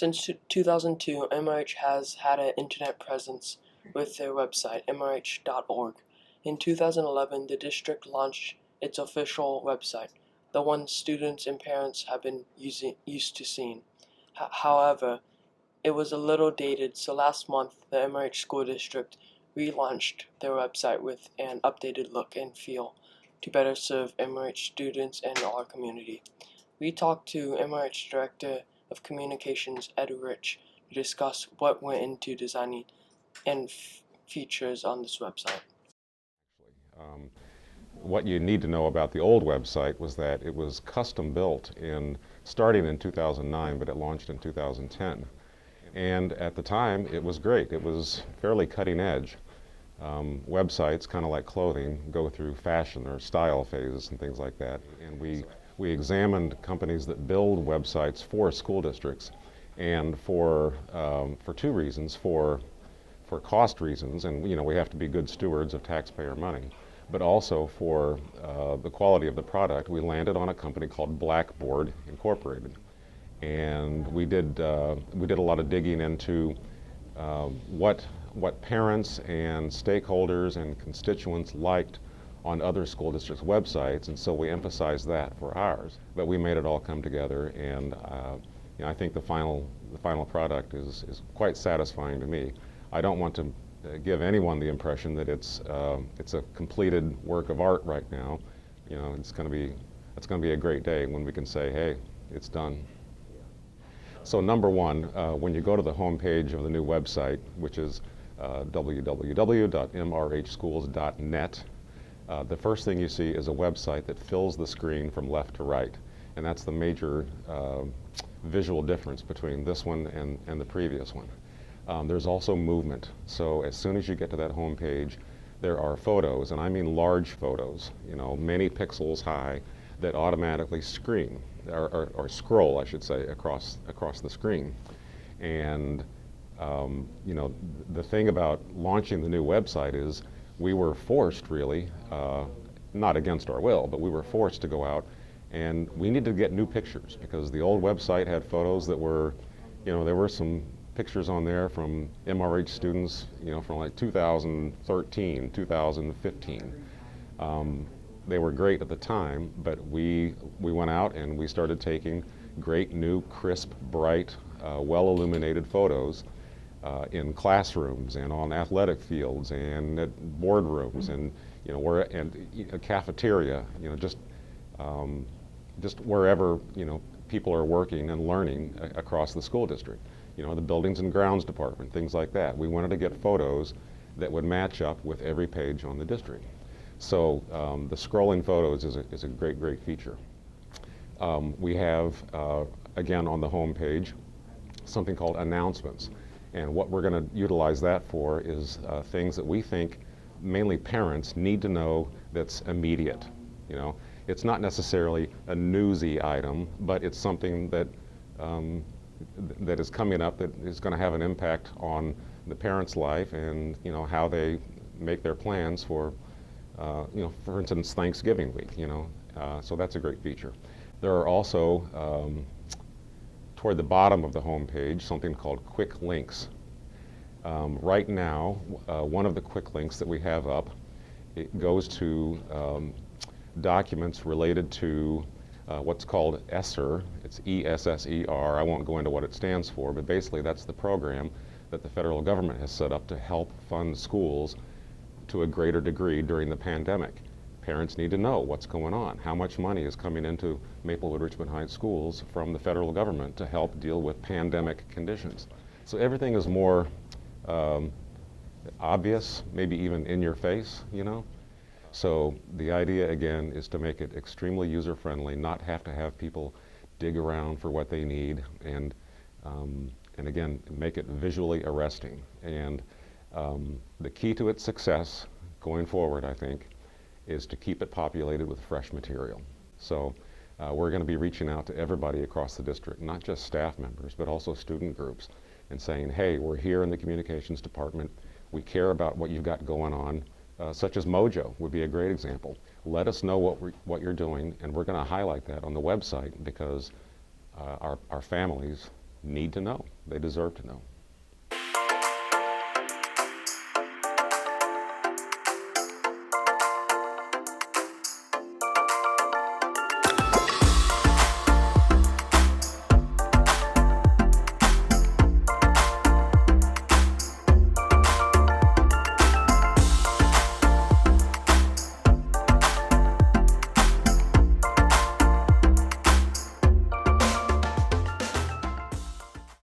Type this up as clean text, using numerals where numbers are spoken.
Since 2002, MRH has had an internet presence with their website, mrh.org. In 2011, the district launched its official website, the one students and parents have been used to seeing. However, it was a little dated, so last month the MRH School District relaunched their website with an updated look and feel to better serve MRH students and our community. We talked to MRH Director of Communications Ed Rich to discuss what went into designing and features on this website. Um, what you need to know about the old website was that it was custom built starting in 2009, but it launched in 2010. And at the time, it was great. It was fairly cutting edge. Websites, kind of like clothing, go through fashion or style phases and things like that. And we examined companies that build websites for school districts, and for two reasons: for cost reasons, and we have to be good stewards of taxpayer money, but also for the quality of the product. We landed on a company called Blackboard Incorporated, and we did a lot of digging into what parents and stakeholders and constituents liked on other school districts' websites, and so we emphasized that for ours. But we made it all come together, and I think the final product is quite satisfying to me. I don't want to give anyone the impression that it's a completed work of art right now. It's going to be a great day when we can say, hey, it's done. So number one, when you go to the home page of the new website, which is www.mrhschools.net, the first thing you see is a website that fills the screen from left to right, and that's the major visual difference between this one and the previous one. There's also movement, so as soon as you get to that home page, there are photos, and I mean large photos, many pixels high, that automatically screen, or scroll, I should say, across the screen. And the thing about launching the new website is we were forced, really, not against our will, but we were forced to go out, and we needed to get new pictures, because the old website had photos that were, there were some pictures on there from MRH students, from like 2013, 2015. They were great at the time, but we went out and we started taking great new, crisp, bright, well-illuminated photos in classrooms and on athletic fields and at boardrooms and a cafeteria, just wherever people are working and learning across the school district. The buildings and grounds department, things like that. We wanted to get photos that would match up with every page on the district. So the scrolling photos is a great feature. We have, again, on the home page, something called announcements. And what we're going to utilize that for is things that we think mainly parents need to know that's immediate. It's not necessarily a newsy item, but it's something that that is coming up that is going to have an impact on the parent's life and how they make their plans for for instance, Thanksgiving week. So that's a great feature. There are also toward the bottom of the home page something called quick links. Right now, one of the quick links that we have up, it goes to documents related to what's called ESSER. It's ESSER. I won't go into what it stands for, but basically that's the program that the federal government has set up to help fund schools to a greater degree during the pandemic. Parents need to know what's going on, how much money is coming into Maplewood Richmond Heights schools from the federal government to help deal with pandemic conditions. So everything is more obvious, maybe even in your face, So the idea, again, is to make it extremely user-friendly, not have to have people dig around for what they need, and again, make it visually arresting. And the key to its success going forward, I think, is to keep it populated with fresh material. So we're going to be reaching out to everybody across the district, not just staff members, but also student groups, and saying, hey, we're here in the communications department. We care about what you've got going on, such as Mojo would be a great example. Let us know what you're doing, and we're going to highlight that on the website, because our families need to know. They deserve to know.